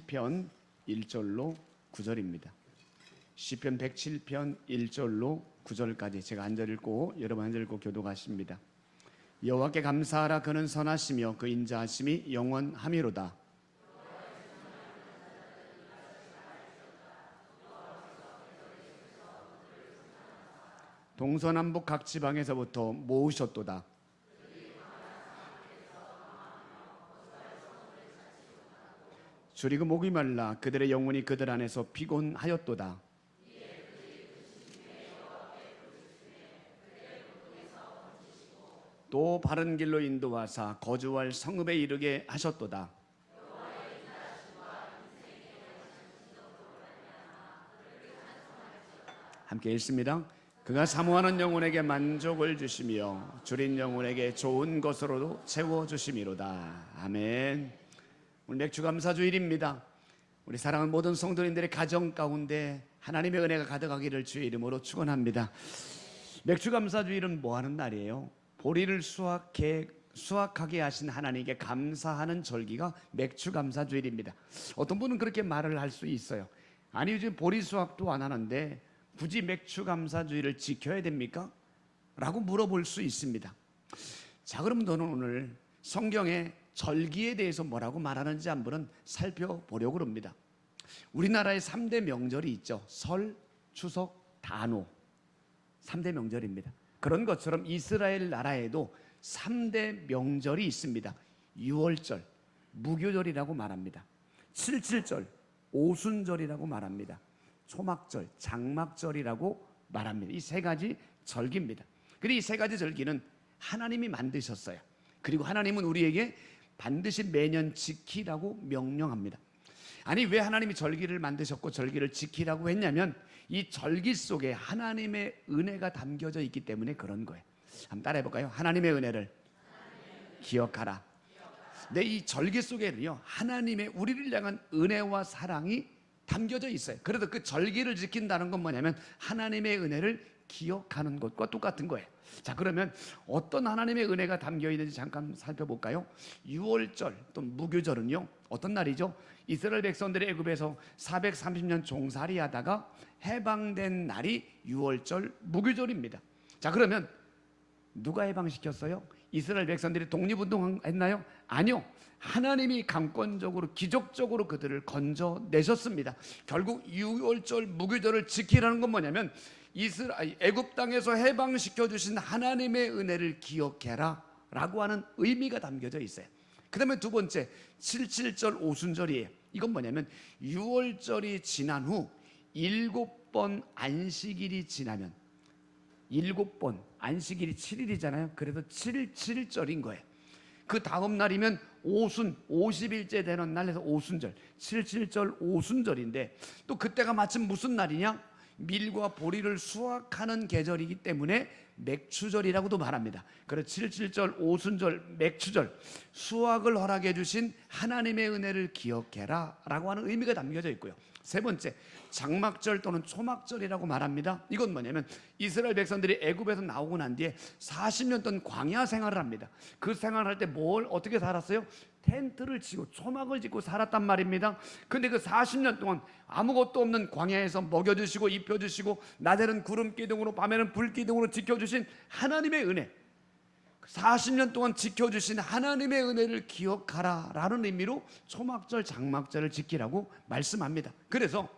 107편 1절로 9절입니다. 시편 107편 1절로 9절까지 제가 한 절 읽고 여러분 한 절 읽고 교독하십니다. 여호와께 감사하라. 그는 선하시며 그 인자하심이 영원하미로다. 동서남북 각 지방에서부터 모으셨도다. 줄이고 목이 말라 그들의 영혼이 그들 안에서 피곤하였도다. 또 바른 길로 인도하사 거주할 성읍에 이르게 하셨도다. 함께 읽습니다. 그가 사모하는 영혼에게 만족을 주시며 줄인 영혼에게 좋은 것으로도 채워주심이로다. 아멘. 오늘 맥주감사주일입니다. 우리 사랑하는 모든 성도님들의 가정 가운데 하나님의 은혜가 가득하기를 주의 이름으로 축원합니다. 맥주감사주일은 뭐하는 날이에요? 보리를 수확하게 하신 하나님께 감사하는 절기가 맥주감사주일입니다. 어떤 분은 그렇게 말을 할 수 있어요. 아니 요즘 보리 수확도 안 하는데 굳이 맥주감사주일을 지켜야 됩니까? 라고 물어볼 수 있습니다. 자, 그럼 저는 오늘 성경에 절기에 대해서 뭐라고 말하는지 한번 살펴보려고 합니다. 우리나라에 3대 명절이 있죠. 설, 추석, 단오. 3대 명절입니다. 그런 것처럼 이스라엘 나라에도 3대 명절이 있습니다. 유월절, 무교절이라고 말합니다. 칠칠절, 오순절이라고 말합니다. 초막절, 장막절이라고 말합니다. 이 세 가지 절기입니다. 그리고 이 세 가지 절기는 하나님이 만드셨어요. 그리고 하나님은 우리에게 반드시 매년 지키라고 명령합니다. 아니 왜 하나님이 절기를 만드셨고 절기를 지키라고 했냐면 이 절기 속에 하나님의 은혜가 담겨져 있기 때문에 그런 거예요. 한번 따라해 볼까요? 하나님의 은혜를 기억하라. 내 이 절기 속에는요 하나님의 우리를 향한 은혜와 사랑이 담겨져 있어요. 그래도 그 절기를 지킨다는 건 뭐냐면 하나님의 은혜를 기억하는 것과 똑같은 거예요. 자, 그러면 어떤 하나님의 은혜가 담겨 있는지 잠깐 살펴볼까요? 유월절 또 무교절은요 어떤 날이죠? 이스라엘 백성들이 애굽에서 430년 종살이 하다가 해방된 날이 유월절 무교절입니다. 자, 그러면 누가 해방시켰어요? 이스라엘 백성들이 독립운동했나요? 아니요. 하나님이 강권적으로 기적적으로 그들을 건져내셨습니다. 결국 유월절 무교절을 지키라는 건 뭐냐면 애굽 땅에서 해방시켜 주신 하나님의 은혜를 기억해라 라고 하는 의미가 담겨져 있어요. 그 다음에 두 번째 7.7절 오순절이에요. 이건 뭐냐면 유월절이 지난 후 7번 안식일이 지나면 7번 안식일이 7일이잖아요. 그래서 7.7절인 거예요. 그 다음 날이면 오순 50일째 되는 날에서 오순절 7.7절 오순절인데 또 그때가 마침 무슨 날이냐? 밀과 보리를 수확하는 계절이기 때문에 맥추절이라고도 말합니다. 그래서 7.7절 오순절 맥추절 수확을 허락해 주신 하나님의 은혜를 기억해라 라고 하는 의미가 담겨져 있고요. 세 번째 장막절 또는 초막절이라고 말합니다. 이건 뭐냐면 이스라엘 백성들이 애굽에서 나오고 난 뒤에 40년 동안 광야 생활을 합니다. 그 생활할 때 뭘 어떻게 살았어요? 텐트를 치고 초막을 짓고 살았단 말입니다. 근데 그 40년 동안 아무것도 없는 광야에서 먹여주시고 입혀주시고 낮에는 구름 기둥으로 밤에는 불 기둥으로 지켜주신 하나님의 은혜, 40년 동안 지켜주신 하나님의 은혜를 기억하라 라는 의미로 초막절 장막절을 지키라고 말씀합니다. 그래서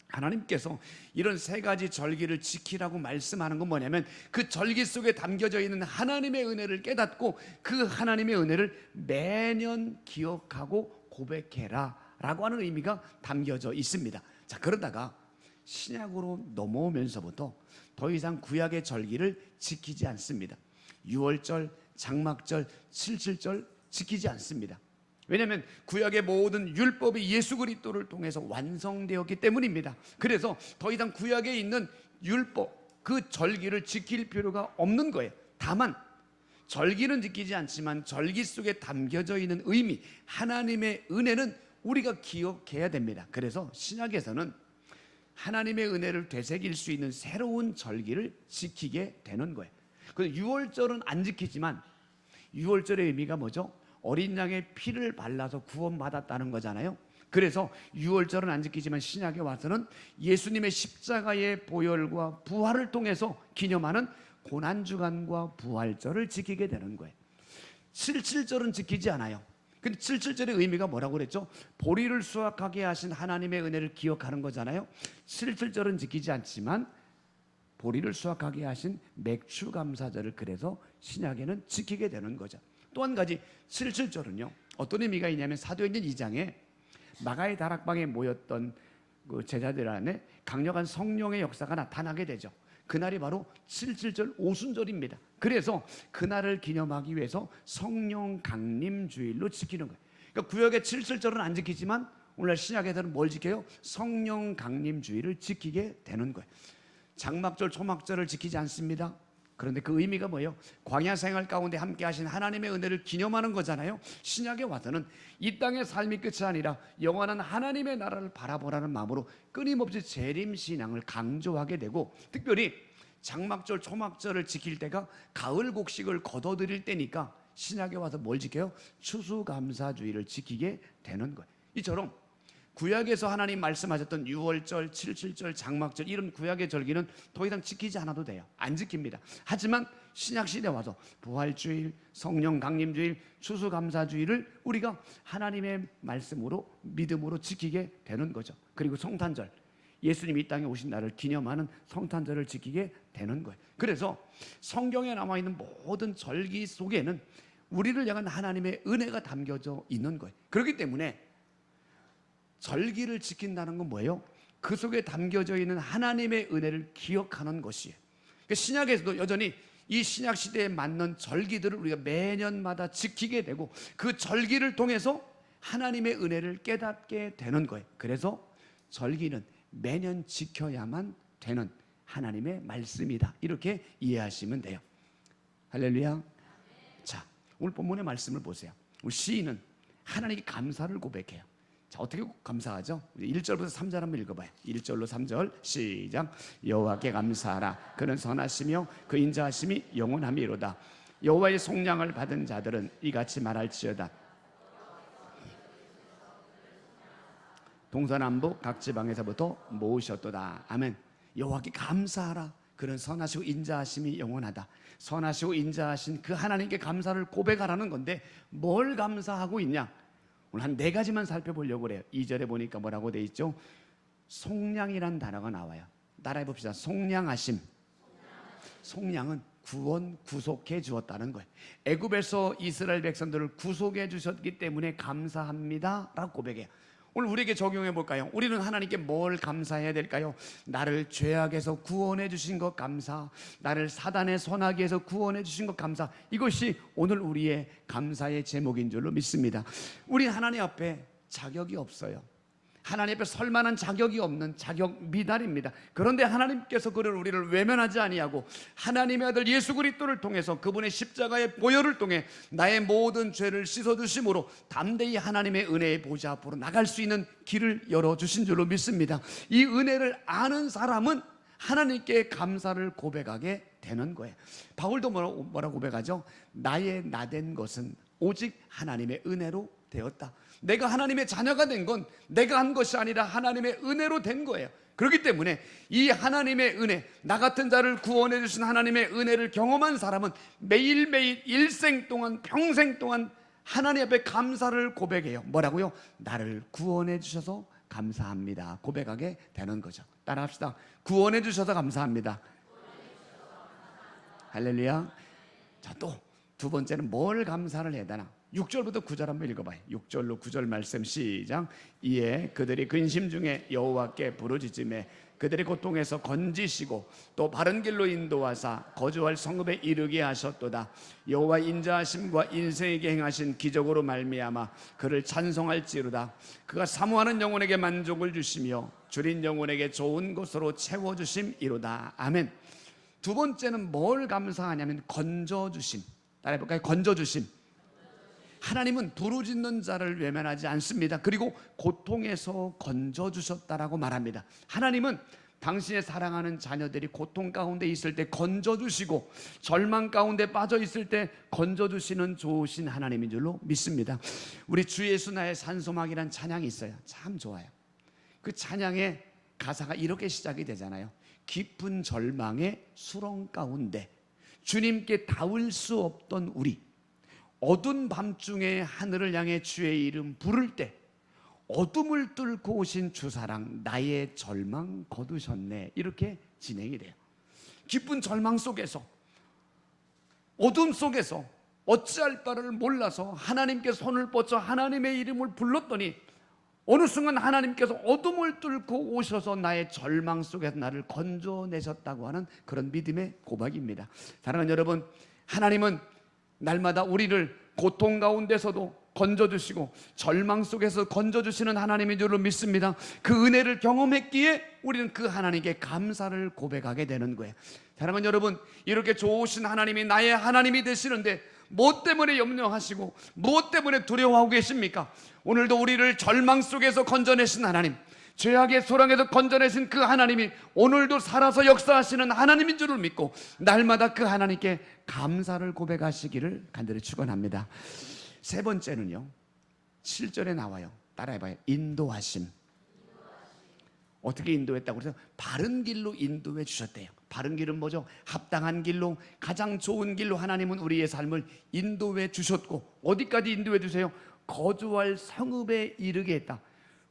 하나님께서 이런 세 가지 절기를 지키라고 말씀하는 건 뭐냐면 그 절기 속에 담겨져 있는 하나님의 은혜를 깨닫고 그 하나님의 은혜를 매년 기억하고 고백해라 라고 하는 의미가 담겨져 있습니다. 자, 그러다가 신약으로 넘어오면서부터 더 이상 구약의 절기를 지키지 않습니다. 유월절, 장막절, 7.7절 지키지 않습니다. 왜냐하면 구약의 모든 율법이 예수 그리스도를 통해서 완성되었기 때문입니다. 그래서 더 이상 구약에 있는 율법, 그 절기를 지킬 필요가 없는 거예요. 다만 절기는 지키지 않지만 절기 속에 담겨져 있는 의미, 하나님의 은혜는 우리가 기억해야 됩니다. 그래서 신약에서는 하나님의 은혜를 되새길 수 있는 새로운 절기를 지키게 되는 거예요. 그래서 유월절은 안 지키지만 유월절의 의미가 뭐죠? 어린 양의 피를 발라서 구원받았다는 거잖아요. 그래서 유월절은 안 지키지만 신약에 와서는 예수님의 십자가의 보혈과 부활을 통해서 기념하는 고난주간과 부활절을 지키게 되는 거예요. 77절은 지키지 않아요. 근데 77절의 의미가 뭐라고 그랬죠? 보리를 수확하게 하신 하나님의 은혜를 기억하는 거잖아요. 77절은 지키지 않지만 보리를 수확하게 하신 맥추감사절을 그래서 신약에는 지키게 되는 거죠. 또 한 가지 77절은요 어떤 의미가 있냐면 사도행전 2장에 마가의 다락방에 모였던 그 제자들 안에 강력한 성령의 역사가 나타나게 되죠. 그날이 바로 77절 오순절입니다. 그래서 그날을 기념하기 위해서 성령 강림 주일로 지키는 거예요. 그러니까 구약의 77절은 안 지키지만 오늘날 신약에서는 뭘 지켜요? 성령 강림 주일을 지키게 되는 거예요. 장막절, 초막절을 지키지 않습니다. 그런데 그 의미가 뭐예요? 광야 생활 가운데 함께 하신 하나님의 은혜를 기념하는 거잖아요. 신약에 와서는 이 땅의 삶이 끝이 아니라 영원한 하나님의 나라를 바라보라는 마음으로 끊임없이 재림 신앙을 강조하게 되고, 특별히 장막절, 초막절을 지킬 때가 가을 곡식을 거둬들일 때니까 신약에 와서 뭘 지켜요? 추수감사주의를 지키게 되는 거예요. 이처럼 구약에서 하나님 말씀하셨던 유월절, 77절, 장막절 이런 구약의 절기는 더 이상 지키지 않아도 돼요. 안 지킵니다. 하지만 신약시대에 와서 부활주일, 성령 강림주일, 추수감사주일을 우리가 하나님의 말씀으로 믿음으로 지키게 되는 거죠. 그리고 성탄절, 예수님이 이 땅에 오신 날을 기념하는 성탄절을 지키게 되는 거예요. 그래서 성경에 남아있는 모든 절기 속에는 우리를 향한 하나님의 은혜가 담겨져 있는 거예요. 그렇기 때문에 절기를 지킨다는 건 뭐예요? 그 속에 담겨져 있는 하나님의 은혜를 기억하는 것이에요. 그러니까 신약에서도 여전히 이 신약 시대에 맞는 절기들을 우리가 매년마다 지키게 되고 그 절기를 통해서 하나님의 은혜를 깨닫게 되는 거예요. 그래서 절기는 매년 지켜야만 되는 하나님의 말씀이다. 이렇게 이해하시면 돼요. 할렐루야. 자, 오늘 본문의 말씀을 보세요. 우리 시인은 하나님께 감사를 고백해요. 자, 어떻게 감사하죠? 1절부터 3절 한번 읽어봐요. 1절로 3절 시작. 여호와께 감사하라. 그는 선하시며 그 인자하심이 영원함이로다. 여호와의 속량을 받은 자들은 이같이 말할지어다. 동서남북 각 지방에서부터 모으셨도다. 아멘. 여호와께 감사하라. 그는 선하시고 인자하심이 영원하다. 선하시고 인자하신 그 하나님께 감사를 고백하라는 건데 뭘 감사하고 있냐? 오늘 한 4가지만 살펴보려고 그래요. 2절에 보니까 뭐라고 돼 있죠? 속량이란 단어가 나와요. 따라해 봅시다. 속량하심. 속량은 구원, 구속해 주었다는 거예요. 애굽에서 이스라엘 백성들을 구속해 주셨기 때문에 감사합니다 라고 고백해요. 오늘 우리에게 적용해 볼까요? 우리는 하나님께 뭘 감사해야 될까요? 나를 죄악에서 구원해 주신 것 감사, 나를 사단의 손아귀에서 구원해 주신 것 감사. 이것이 오늘 우리의 감사의 제목인 줄로 믿습니다. 우리 하나님 앞에 자격이 없어요. 하나님 앞에 설 만한 자격이 없는 자격 미달입니다. 그런데 하나님께서 그를 우리를 외면하지 아니하고 하나님의 아들 예수 그리스도를 통해서 그분의 십자가의 보혈을 통해 나의 모든 죄를 씻어주심으로 담대히 하나님의 은혜의 보좌 앞으로 나갈 수 있는 길을 열어주신 줄로 믿습니다. 이 은혜를 아는 사람은 하나님께 감사를 고백하게 되는 거예요. 바울도 뭐라고 고백하죠? 나의 나된 것은 오직 하나님의 은혜로 되었다. 내가 하나님의 자녀가 된 건 내가 한 것이 아니라 하나님의 은혜로 된 거예요. 그렇기 때문에 이 하나님의 은혜, 나 같은 자를 구원해 주신 하나님의 은혜를 경험한 사람은 매일매일 일생 동안 평생 동안 하나님 앞에 감사를 고백해요. 뭐라고요? 나를 구원해 주셔서 감사합니다. 고백하게 되는 거죠. 따라합시다. 구원해 주셔서 감사합니다. 할렐루야. 자, 또 두 번째는 뭘 감사를 해야 되나? 6절부터 9절 한번 읽어봐요. 6절로 9절 말씀 시작. 이에 그들이 근심 중에 여호와께 부르짖음에 그들의 고통에서 건지시고 또 바른 길로 인도하사 거주할 성읍에 이르게 하셨도다. 여호와 인자하심과 인생에게 행하신 기적으로 말미암아 그를 찬송할지로다. 그가 사모하는 영혼에게 만족을 주시며 줄인 영혼에게 좋은 것으로 채워주심이로다. 아멘. 두 번째는 뭘 감사하냐면 건져주심. 따라해볼까요? 건져주심. 하나님은 부르짖는 자를 외면하지 않습니다. 그리고 고통에서 건져주셨다라고 말합니다. 하나님은 당신의 사랑하는 자녀들이 고통 가운데 있을 때 건져주시고 절망 가운데 빠져 있을 때 건져주시는 좋으신 하나님인 줄로 믿습니다. 우리 주 예수 나의 산소막이란 찬양이 있어요. 참 좋아요. 그 찬양의 가사가 이렇게 시작이 되잖아요. 깊은 절망의 수렁 가운데 주님께 닿을 수 없던 우리, 어두운 밤중에 하늘을 향해 주의 이름 부를 때 어둠을 뚫고 오신 주사랑 나의 절망 거두셨네. 이렇게 진행이 돼요. 깊은 절망 속에서, 어둠 속에서 어찌할 바를 몰라서 하나님께 손을 뻗쳐 하나님의 이름을 불렀더니 어느 순간 하나님께서 어둠을 뚫고 오셔서 나의 절망 속에서 나를 건져내셨다고 하는 그런 믿음의 고백입니다. 사랑하는 여러분, 하나님은 날마다 우리를 고통 가운데서도 건져주시고 절망 속에서 건져주시는 하나님인 줄로 믿습니다. 그 은혜를 경험했기에 우리는 그 하나님께 감사를 고백하게 되는 거예요. 사랑하는 여러분, 이렇게 좋으신 하나님이 나의 하나님이 되시는데 무엇 때문에 염려하시고 무엇 때문에 두려워하고 계십니까? 오늘도 우리를 절망 속에서 건져내신 하나님, 죄악의 소랑에서 건져내신 그 하나님이 오늘도 살아서 역사하시는 하나님인 줄을 믿고 날마다 그 하나님께 감사를 고백하시기를 간절히 축원합니다. 세 번째는요, 7절에 나와요. 따라해봐요. 인도하심. 어떻게 인도했다고 그래서 바른 길로 인도해 주셨대요. 바른 길은 뭐죠? 합당한 길로, 가장 좋은 길로 하나님은 우리의 삶을 인도해 주셨고, 어디까지 인도해 주세요? 거주할 성읍에 이르게 했다.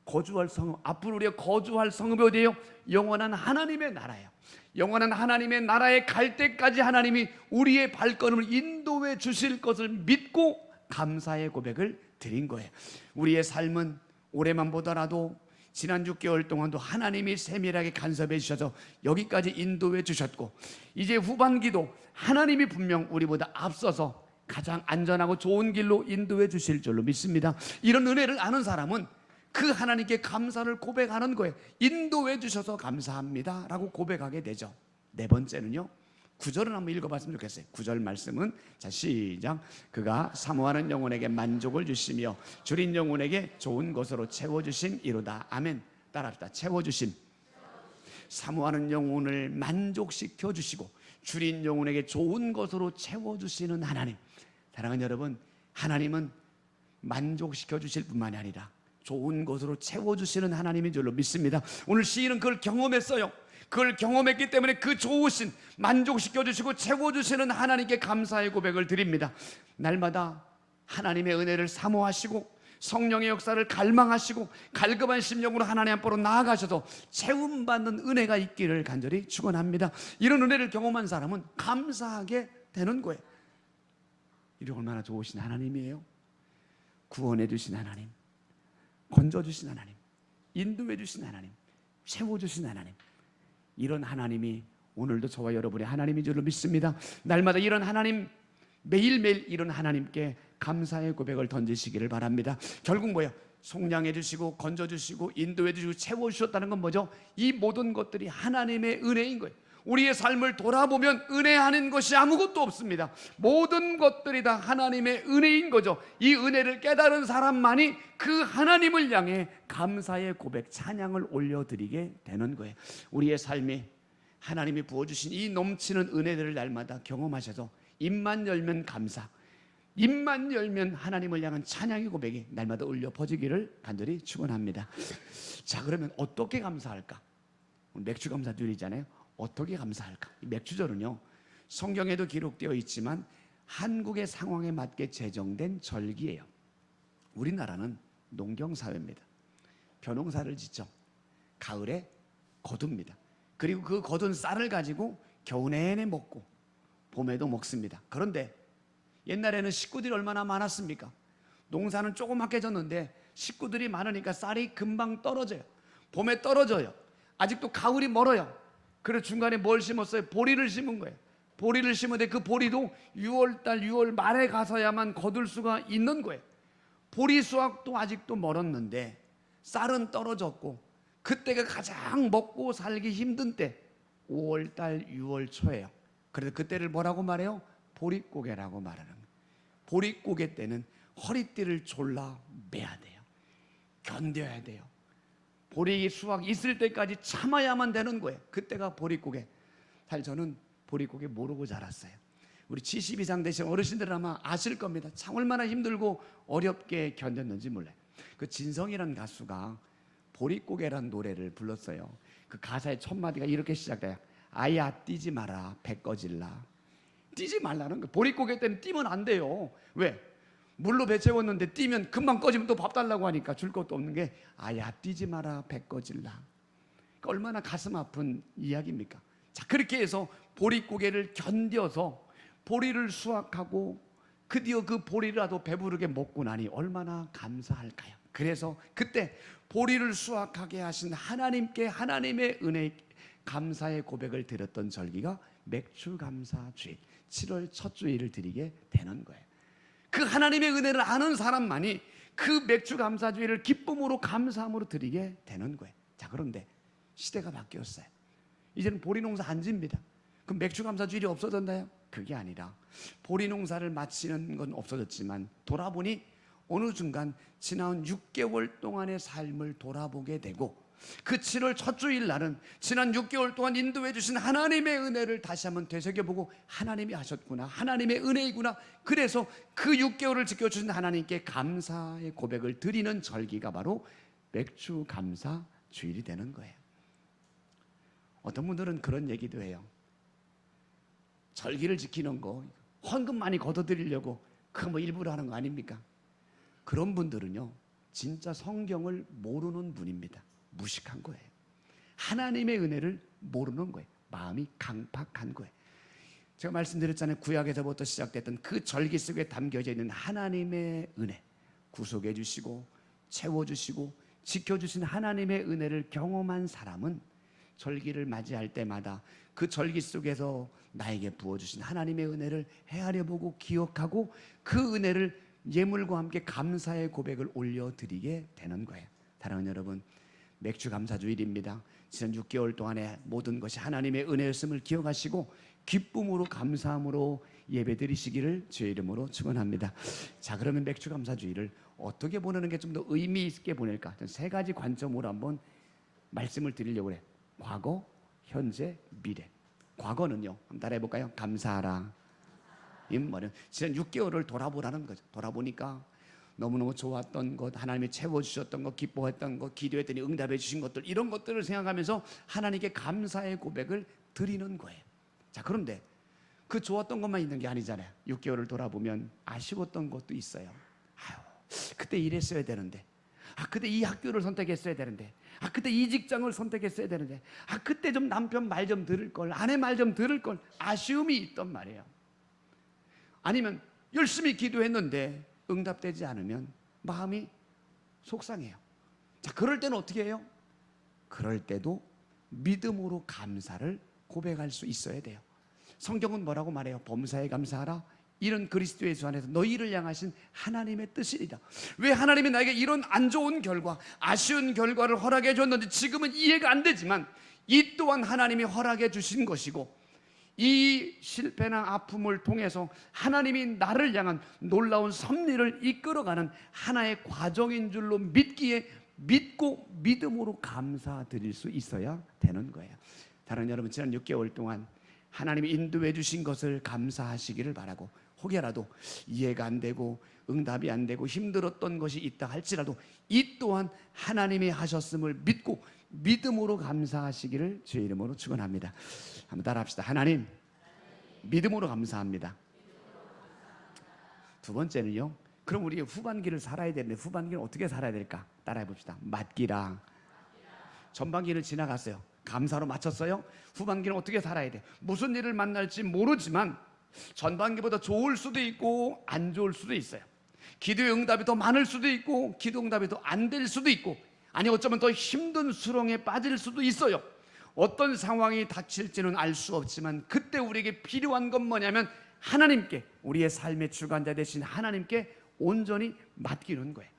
거주할 성읍, 앞으로 우리가 거주할 성읍이 어디예요? 영원한 하나님의 나라예요. 영원한 하나님의 나라에 갈 때까지 하나님이 우리의 발걸음을 인도해 주실 것을 믿고 감사의 고백을 드린 거예요. 우리의 삶은 올해만 보더라도 지난 6개월 동안도 하나님이 세밀하게 간섭해 주셔서 여기까지 인도해 주셨고, 이제 후반기도 하나님이 분명 우리보다 앞서서 가장 안전하고 좋은 길로 인도해 주실 줄로 믿습니다. 이런 은혜를 아는 사람은 그 하나님께 감사를 고백하는 거예요. 인도해 주셔서 감사합니다 라고 고백하게 되죠. 네 번째는요, 9절을 한번 읽어봤으면 좋겠어요. 9절 말씀은, 자 시작. 그가 사모하는 영혼에게 만족을 주시며 줄인 영혼에게 좋은 것으로 채워주심이로다. 아멘. 따라합시다. 채워주심. 사모하는 영혼을 만족시켜 주시고 줄인 영혼에게 좋은 것으로 채워주시는 하나님. 사랑하는 여러분, 하나님은 만족시켜 주실 뿐만이 아니라 좋은 것으로 채워주시는 하나님인 줄로 믿습니다. 오늘 시인은 그걸 경험했어요. 그걸 경험했기 때문에 그 좋으신, 만족시켜 주시고 채워주시는 하나님께 감사의 고백을 드립니다. 날마다 하나님의 은혜를 사모하시고 성령의 역사를 갈망하시고 갈급한 심령으로 하나님 앞으로 나아가셔서 채움받는 은혜가 있기를 간절히 축원합니다. 이런 은혜를 경험한 사람은 감사하게 되는 거예요. 이 얼마나 좋으신 하나님이에요. 구원해 주신 하나님, 건져 주신 하나님, 인도해 주신 하나님, 채워주신 하나님, 이런 하나님이 오늘도 저와 여러분의 하나님인 줄로 믿습니다. 날마다 이런 하나님, 매일매일 이런 하나님께 감사의 고백을 던지시기를 바랍니다. 결국 뭐예요? 속량해 주시고 건져 주시고 인도해 주시고 채워주셨다는 건 뭐죠? 이 모든 것들이 하나님의 은혜인 거예요. 우리의 삶을 돌아보면 은혜하는 것이 아무것도 없습니다. 모든 것들이 다 하나님의 은혜인 거죠. 이 은혜를 깨달은 사람만이 그 하나님을 향해 감사의 고백, 찬양을 올려드리게 되는 거예요. 우리의 삶에 하나님이 부어주신 이 넘치는 은혜들을 날마다 경험하셔서 입만 열면 감사, 입만 열면 하나님을 향한 찬양의 고백이 날마다 울려 퍼지기를 간절히 축원합니다. 자, 그러면 어떻게 감사할까? 맥주 감사주일이잖아요. 어떻게 감사할까? 이 맥주절은요, 성경에도 기록되어 있지만 한국의 상황에 맞게 제정된 절기예요. 우리나라는 농경사회입니다. 벼농사를 짓죠. 가을에 거둡니다. 그리고 그 거둔 쌀을 가지고 겨우 내내 먹고 봄에도 먹습니다. 그런데 옛날에는 식구들이 얼마나 많았습니까? 농사는 조그맣게 졌는데 식구들이 많으니까 쌀이 금방 떨어져요. 봄에 떨어져요. 아직도 가을이 멀어요. 그래서 중간에 뭘 심었어요? 보리를 심은 거예요. 보리를 심은데 그 보리도 6월달 6월 말에 가서야만 거둘 수가 있는 거예요. 보리 수확도 아직도 멀었는데 쌀은 떨어졌고 그때가 가장 먹고 살기 힘든 때 5월달 6월 초예요. 그래서 그때를 뭐라고 말해요? 보릿고개라고 말하는 거예요. 보릿고개 때는 허리띠를 졸라 매야 돼요. 견뎌야 돼요. 보리 수확 있을 때까지 참아야만 되는 거예요. 그때가 보릿고개. 사실 저는 보릿고개 모르고 자랐어요. 우리 70 이상 되신 어르신들은 아마 아실 겁니다. 참 얼마나 힘들고 어렵게 견뎠는지 몰라요. 그 진성이라는 가수가 보릿고개라는 노래를 불렀어요. 그 가사의 첫 마디가 이렇게 시작돼요. 아야 뛰지 마라 배 꺼질라. 뛰지 말라는 거. 보릿고개 때는 뛰면 안 돼요. 왜? 물로 배 채웠는데 뛰면 금방 꺼지면 또 밥 달라고 하니까 줄 것도 없는 게 아야 뛰지 마라 배 꺼질라. 그러니까 얼마나 가슴 아픈 이야기입니까? 자, 그렇게 해서 보릿고개를 견뎌서 보리를 수확하고 드디어 그 보리라도 배부르게 먹고 나니 얼마나 감사할까요? 그래서 그때 보리를 수확하게 하신 하나님께 하나님의 은혜 감사의 고백을 드렸던 절기가 맥주감사주일 7월 첫 주일을 드리게 되는 거예요. 그 하나님의 은혜를 아는 사람만이 그 맥주감사주일을 기쁨으로 감사함으로 드리게 되는 거예요. 자, 그런데 시대가 바뀌었어요. 이제는 보리농사 안 집니다. 그럼 맥주감사주일이 없어졌나요? 그게 아니라 보리농사를 마치는 건 없어졌지만 돌아보니 어느 순간 지난 6개월 동안의 삶을 돌아보게 되고 그 7월 첫 주일 날은 지난 6개월 동안 인도해 주신 하나님의 은혜를 다시 한번 되새겨보고 하나님이 하셨구나, 하나님의 은혜이구나. 그래서 그 6개월을 지켜주신 하나님께 감사의 고백을 드리는 절기가 바로 맥주감사주일이 되는 거예요. 어떤 분들은 그런 얘기도 해요. 절기를 지키는 거 헌금 많이 걷어드리려고 그 뭐 일부러 하는 거 아닙니까? 그런 분들은요 진짜 성경을 모르는 분입니다. 무식한 거예요. 하나님의 은혜를 모르는 거예요. 마음이 강팍한 거예요. 제가 말씀드렸잖아요. 구약에서부터 시작됐던 그 절기 속에 담겨져 있는 하나님의 은혜, 구속해 주시고 채워주시고 지켜주신 하나님의 은혜를 경험한 사람은 절기를 맞이할 때마다 그 절기 속에서 나에게 부어주신 하나님의 은혜를 헤아려보고 기억하고 그 은혜를 예물과 함께 감사의 고백을 올려드리게 되는 거예요. 사랑하는 여러분, 맥주감사주일입니다. 지난 6개월 동안의 모든 것이 하나님의 은혜였음을 기억하시고 기쁨으로 감사함으로 예배드리시기를 주의 이름으로 축원합니다. 자, 그러면 맥주감사주일을 어떻게 보내는 게 좀 더 의미 있게 보낼까? 세 가지 관점으로 한번 말씀을 드리려고 해요. 과거, 현재, 미래. 과거는요, 한번 따라해볼까요? 감사하라. 이 말은 지난 6개월을 돌아보라는 거죠. 돌아보니까 너무너무 좋았던 것, 하나님이 채워주셨던 것, 기뻐했던 것, 기도했더니 응답해 주신 것들, 이런 것들을 생각하면서 하나님께 감사의 고백을 드리는 거예요. 자, 그런데 그 좋았던 것만 있는 게 아니잖아요. 6개월을 돌아보면 아쉬웠던 것도 있어요. 아유, 그때 이랬어야 되는데, 그때 이 학교를 선택했어야 되는데, 그때 이 직장을 선택했어야 되는데, 그때 좀 남편 말 좀 들을 걸, 아내 말 좀 들을 걸. 아쉬움이 있단 말이에요. 아니면 열심히 기도했는데 응답되지 않으면 마음이 속상해요. 자, 그럴 때는 어떻게 해요? 그럴 때도 믿음으로 감사를 고백할 수 있어야 돼요. 성경은 뭐라고 말해요? 범사에 감사하라. 이런 그리스도 예수 안에서 너희를 향하신 하나님의 뜻이니라. 왜 하나님이 나에게 이런 안 좋은 결과, 아쉬운 결과를 허락해 줬는지 지금은 이해가 안 되지만 이 또한 하나님이 허락해 주신 것이고, 이 실패나 아픔을 통해서 하나님이 나를 향한 놀라운 섭리를 이끌어가는 하나의 과정인 줄로 믿기에 믿고 믿음으로 감사드릴 수 있어야 되는 거예요. 다른 여러분, 지난 6개월 동안 하나님이 인도해 주신 것을 감사하시기를 바라고, 혹여라도 이해가 안 되고 응답이 안 되고 힘들었던 것이 있다 할지라도 이 또한 하나님이 하셨음을 믿고 믿음으로 감사하시기를 주의 이름으로 축원합니다. 한번 따라합시다. 하나님, 믿음으로 감사합니다. 두 번째는요, 그럼 우리 후반기를 살아야 되는데 후반기는 어떻게 살아야 될까? 따라해 봅시다. 맡기라. 전반기를 지나갔어요. 감사로 마쳤어요. 후반기는 어떻게 살아야 돼? 무슨 일을 만날지 모르지만 전반기보다 좋을 수도 있고 안 좋을 수도 있어요. 기도의 응답이 더 많을 수도 있고 기도 응답이 더 안 될 수도 있고, 아니 어쩌면 더 힘든 수렁에 빠질 수도 있어요. 어떤 상황이 닥칠지는 알 수 없지만 그때 우리에게 필요한 건 뭐냐면 하나님께, 우리의 삶의 주관자 되신 하나님께 온전히 맡기는 거예요.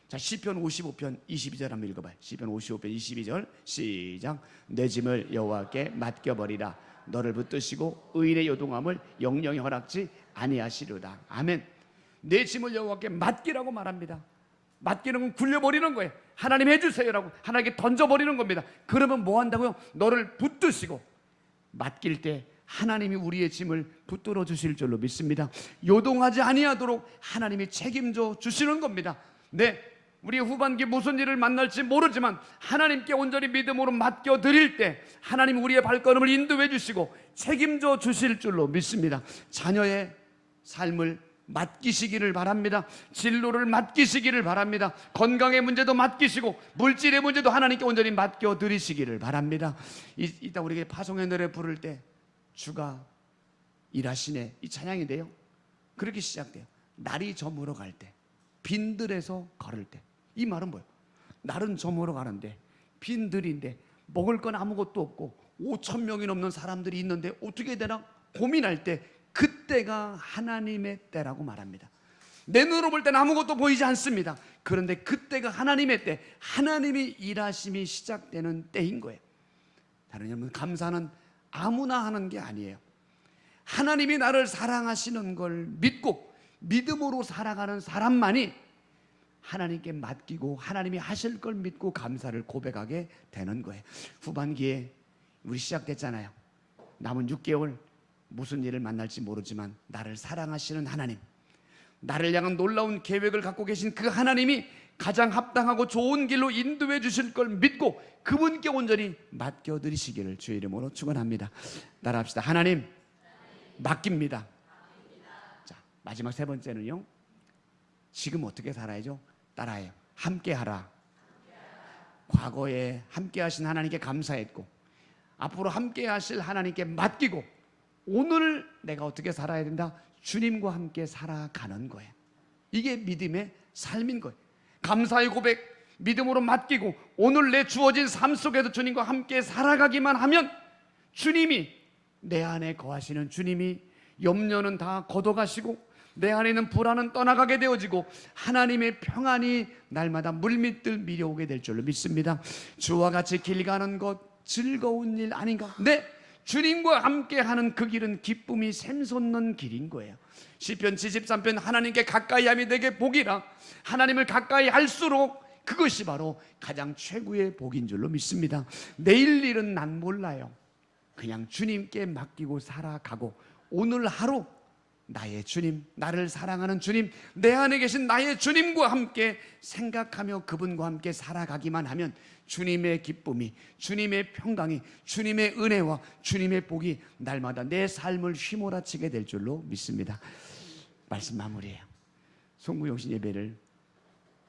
자, 시편 55편 22절 한번 읽어봐요. 시편 55편 22절 시작. 내 짐을 여호와께 맡겨버리라. 너를 붙드시고 의인의 요동함을 영영히 허락지 아니하시리로다. 아멘. 내 짐을 여호와께 맡기라고 말합니다. 맡기는 건 굴려버리는 거예요. 하나님 해주세요라고 하나님께 던져버리는 겁니다. 그러면 뭐 한다고요? 너를 붙드시고 맡길 때 하나님이 우리의 짐을 붙들어 주실 줄로 믿습니다. 요동하지 아니하도록 하나님이 책임져 주시는 겁니다. 네, 우리 후반기 무슨 일을 만날지 모르지만 하나님께 온전히 믿음으로 맡겨 드릴 때 하나님 우리의 발걸음을 인도해 주시고 책임져 주실 줄로 믿습니다. 자녀의 삶을 맡기시기를 바랍니다. 진로를 맡기시기를 바랍니다. 건강의 문제도 맡기시고 물질의 문제도 하나님께 온전히 맡겨 드리시기를 바랍니다. 이따 우리에게 파송의 노래 부를 때 주가 일하시네, 이 찬양인데요, 그렇게 시작돼요. 날이 저물어 갈 때, 빈들에서 걸을 때. 이 말은 뭐예요? 날은 저물어 가는데 빈들인데 먹을 건 아무것도 없고 5천 명이 넘는 사람들이 있는데 어떻게 되나 고민할 때, 그때가 하나님의 때라고 말합니다. 내 눈으로 볼 때는 아무것도 보이지 않습니다. 그런데 그때가 하나님의 때, 하나님이 일하심이 시작되는 때인 거예요. 다른 여러분, 감사는 아무나 하는 게 아니에요. 하나님이 나를 사랑하시는 걸 믿고 믿음으로 살아가는 사람만이 하나님께 맡기고 하나님이 하실 걸 믿고 감사를 고백하게 되는 거예요. 후반기에 우리 시작됐잖아요. 남은 6개월 무슨 일을 만날지 모르지만 나를 사랑하시는 하나님, 나를 향한 놀라운 계획을 갖고 계신 그 하나님이 가장 합당하고 좋은 길로 인도해 주실 걸 믿고 그분께 온전히 맡겨드리시기를 주의 이름으로 축원합니다. 따라합시다. 하나님 맡깁니다. 자, 마지막 세 번째는요, 지금 어떻게 살아야죠? 따라해요. 함께하라. 과거에 함께하신 하나님께 감사했고 앞으로 함께하실 하나님께 맡기고 오늘 내가 어떻게 살아야 된다? 주님과 함께 살아가는 거예요. 이게 믿음의 삶인 거예요. 감사의 고백, 믿음으로 맡기고 오늘 내 주어진 삶 속에서 주님과 함께 살아가기만 하면 주님이, 내 안에 거하시는 주님이 염려는 다 걷어가시고 내 안에 있는 불안은 떠나가게 되어지고 하나님의 평안이 날마다 물밀듯 밀려오게 될 줄로 믿습니다. 주와 같이 길 가는 것 즐거운 일 아닌가? 네, 주님과 함께하는 그 길은 기쁨이 샘솟는 길인 거예요. 시편 73편 하나님께 가까이함이 내게 복이라. 하나님을 가까이 할수록 그것이 바로 가장 최고의 복인 줄로 믿습니다. 내일 일은 난 몰라요. 그냥 주님께 맡기고 살아가고 오늘 하루 나의 주님, 나를 사랑하는 주님, 내 안에 계신 나의 주님과 함께 생각하며 그분과 함께 살아가기만 하면 주님의 기쁨이, 주님의 평강이, 주님의 은혜와 주님의 복이 날마다 내 삶을 휘몰아치게 될 줄로 믿습니다. 말씀 마무리해요. 송구영신 예배를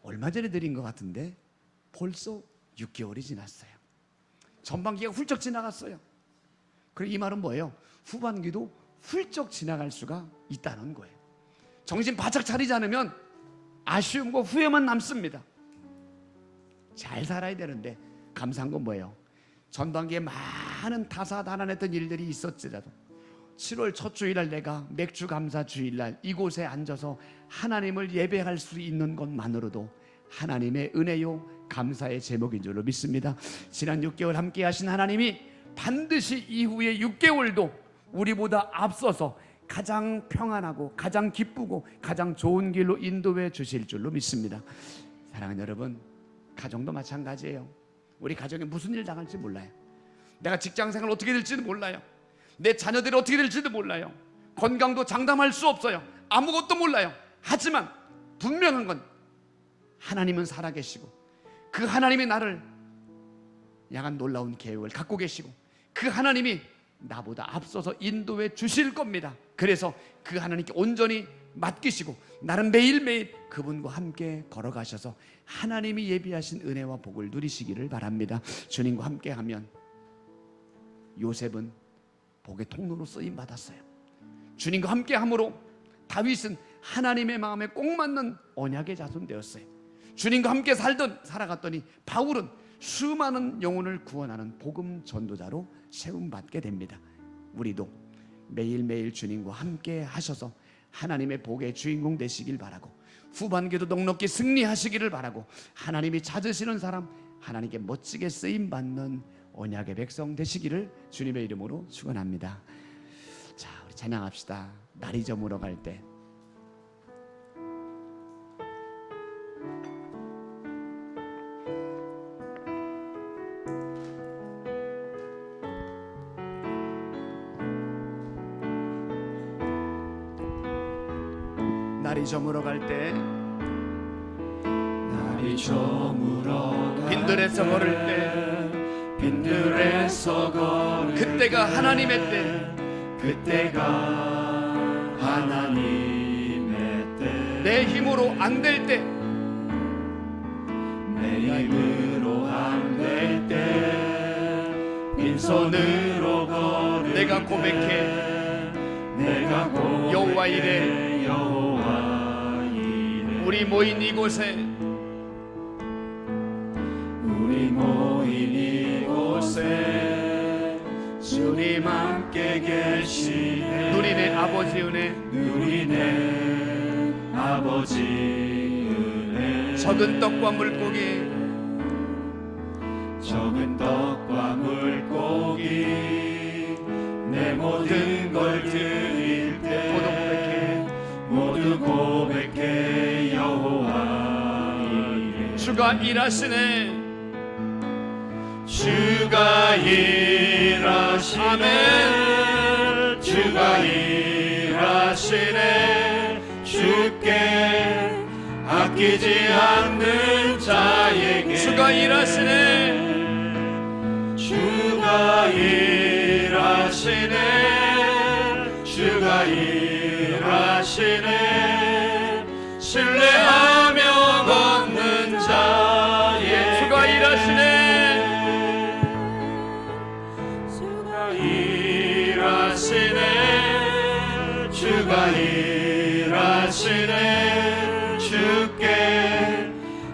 얼마 전에 드린 것 같은데 벌써 6개월이 지났어요. 전반기가 훌쩍 지나갔어요. 그리고 이 말은 뭐예요? 후반기도 훌쩍 지나갈 수가 있다는 거예요. 정신 바짝 차리지 않으면 아쉬움과 후회만 남습니다. 잘 살아야 되는데 감사한 건 뭐예요? 전반기에 많은 다사다난했던 일들이 있었지라도 7월 첫 주일날 내가 맥주 감사 주일날 이곳에 앉아서 하나님을 예배할 수 있는 것만으로도 하나님의 은혜요 감사의 제목인 줄로 믿습니다. 지난 6개월 함께 하신 하나님이 반드시 이후의 6개월도 우리보다 앞서서 가장 평안하고 가장 기쁘고 가장 좋은 길로 인도해 주실 줄로 믿습니다. 사랑하는 여러분, 가정도 마찬가지예요. 우리 가정에 무슨 일 당할지 몰라요. 내가 직장생활 어떻게 될지도 몰라요. 내 자녀들이 어떻게 될지도 몰라요. 건강도 장담할 수 없어요. 아무것도 몰라요. 하지만 분명한 건 하나님은 살아계시고 그 하나님이 나를 향한 놀라운 계획을 갖고 계시고 그 하나님이 나보다 앞서서 인도해 주실 겁니다. 그래서 그 하나님께 온전히 맡기시고 나는 매일매일 그분과 함께 걸어가셔서 하나님이 예비하신 은혜와 복을 누리시기를 바랍니다. 주님과 함께하면 요셉은 복의 통로로 쓰임 받았어요. 주님과 함께함으로 다윗은 하나님의 마음에 꼭 맞는 언약의 자손 되었어요. 주님과 함께 살아갔더니 바울은 수많은 영혼을 구원하는 복음 전도자로 세움받게 됩니다. 우리도 매일매일 주님과 함께 하셔서 하나님의 복의 주인공 되시길 바라고 후반기도 넉넉히 승리하시기를 바라고 하나님이 찾으시는 사람, 하나님께 멋지게 쓰임받는 언약의 백성 되시기를 주님의 이름으로 축원합니다. 자, 우리 찬양합시다. 날이 저물어 갈 때. 날이 저물어 갈 때, 날이 저물어 갈 빈들에서 걸을 때, 빈들에서 걸을 그때가 하나님의 때, 그때가 하나님의 때, 내 힘으로 안 될 때, 내 힘으로 안 될 때, 빈손으로 걸을 내가 때, 고백해 내가 고백해 여호와 이래 여호와 이래 우리 모인 이곳에 우리 모인 이곳에 주님 함께 계시네. 누리네 아버지 은혜, 누리네 아버지 은혜. 적은 떡과 물고기, 적은 떡과 물고기 내 모든 걸 드릴 때 모두 고백해 여호와 이래. 주가 일하시네, 주가 일하시네. 아멘. 주가 일하시네. 주께 아끼지 않는 자에게 주가 일하시네, 주가 일하시네. 주가 일하시네. 신뢰하며 걷는 자에게 주가 일하시네, 주가 일하시네. 주가 일하시네. 주께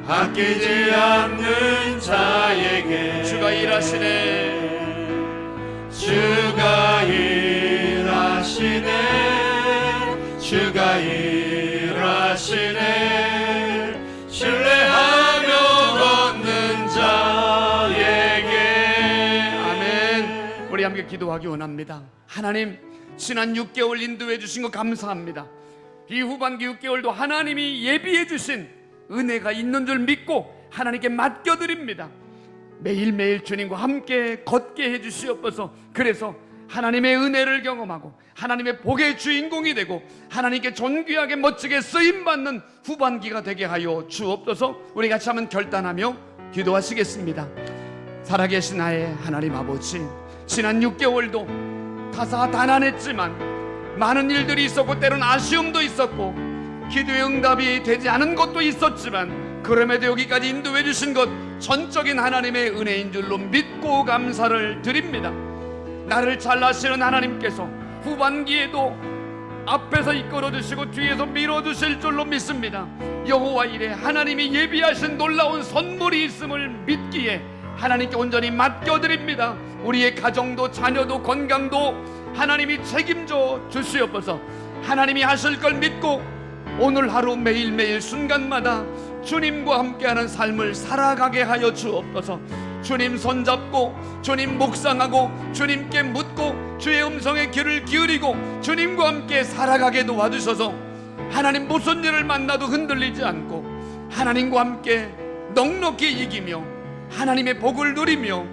아끼지 않는 자에게 주가 일하시네, 주가 일하시네. 주가 일하시네. 신뢰하며 걷는 자에게. 아멘. 우리 함께 기도하기 원합니다. 하나님, 지난 6개월 인도해 주신 거 감사합니다. 이 후반기 6개월도 하나님이 예비해 주신 은혜가 있는 줄 믿고 하나님께 맡겨드립니다. 매일매일 주님과 함께 걷게 해주시옵소서. 그래서 하나님의 은혜를 경험하고 하나님의 복의 주인공이 되고 하나님께 존귀하게 멋지게 쓰임받는 후반기가 되게 하여 주옵소서. 우리 같이 한번 결단하며 기도하시겠습니다. 살아계신 나의 하나님 아버지, 지난 6개월도 다사다난했지만 많은 일들이 있었고 때론 아쉬움도 있었고 기도의 응답이 되지 않은 것도 있었지만 그럼에도 여기까지 인도해 주신 것 전적인 하나님의 은혜인 줄로 믿고 감사를 드립니다. 나를 잘라시는 하나님께서 후반기에도 앞에서 이끌어 주시고 뒤에서 밀어 주실 줄로 믿습니다. 여호와 이래 하나님이 예비하신 놀라운 선물이 있음을 믿기에 하나님께 온전히 맡겨드립니다. 우리의 가정도 자녀도 건강도 하나님이 책임져 주시옵소서. 하나님이 하실 걸 믿고 오늘 하루 매일매일 순간마다 주님과 함께하는 삶을 살아가게 하여 주옵소서. 주님 손잡고 주님 묵상하고 주님께 묻고 주의 음성에 귀를 기울이고 주님과 함께 살아가게 도와주셔서 하나님 무슨 일을 만나도 흔들리지 않고 하나님과 함께 넉넉히 이기며 하나님의 복을 누리며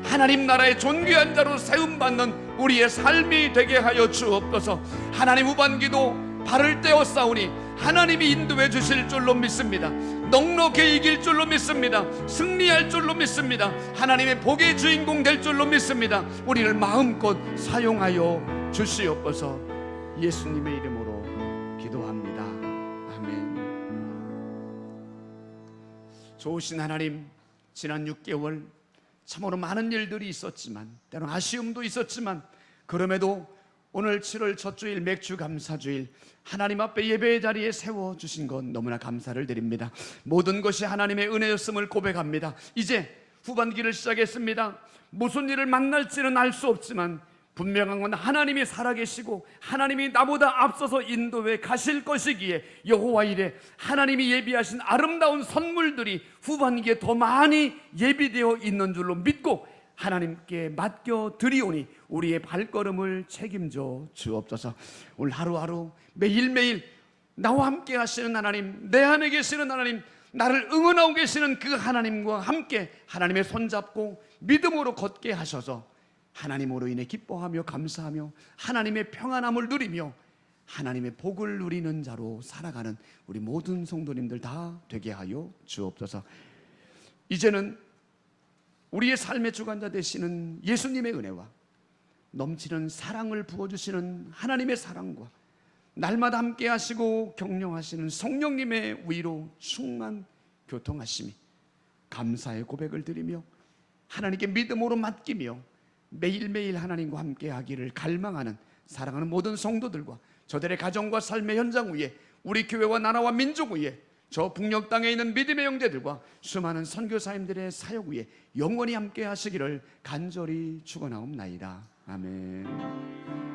하나님 나라의 존귀한 자로 세움받는 우리의 삶이 되게 하여 주옵소서. 하나님 후반기도 발을 떼어 싸우니 하나님이 인도해 주실 줄로 믿습니다. 넉넉히 이길 줄로 믿습니다. 승리할 줄로 믿습니다. 하나님의 복의 주인공 될 줄로 믿습니다. 우리를 마음껏 사용하여 주시옵소서. 예수님의 이름으로 기도합니다. 아멘. 좋으신 하나님, 지난 6개월 참으로 많은 일들이 있었지만 때론 아쉬움도 있었지만 그럼에도 오늘 7월 첫 주일 맥주 감사주일 하나님 앞에 예배의 자리에 세워주신 것 너무나 감사를 드립니다. 모든 것이 하나님의 은혜였음을 고백합니다. 이제 후반기를 시작했습니다. 무슨 일을 만날지는 알 수 없지만 분명한 건 하나님이 살아계시고 하나님이 나보다 앞서서 인도해 가실 것이기에 여호와 이래 하나님이 예비하신 아름다운 선물들이 후반기에 더 많이 예비되어 있는 줄로 믿고 하나님께 맡겨드리오니 우리의 발걸음을 책임져 주옵소서. 오늘 하루하루 매일매일 나와 함께 하시는 하나님, 내 안에 계시는 하나님, 나를 응원하고 계시는 그 하나님과 함께 하나님의 손잡고 믿음으로 걷게 하셔서 하나님으로 인해 기뻐하며 감사하며 하나님의 평안함을 누리며 하나님의 복을 누리는 자로 살아가는 우리 모든 성도님들 다 되게 하여 주옵소서. 이제는 우리의 삶의 주관자 되시는 예수님의 은혜와 넘치는 사랑을 부어주시는 하나님의 사랑과 날마다 함께 하시고 격려하시는 성령님의 위로 충만 교통하심이 감사의 고백을 드리며 하나님께 믿음으로 맡기며 매일매일 하나님과 함께 하기를 갈망하는 사랑하는 모든 성도들과 저들의 가정과 삶의 현장 위에 우리 교회와 나라와 민족 위에 저 북녘 땅에 있는 믿음의 형제들과 수많은 선교사님들의 사역 위에 영원히 함께 하시기를 간절히 축원하옵나이다. 아멘.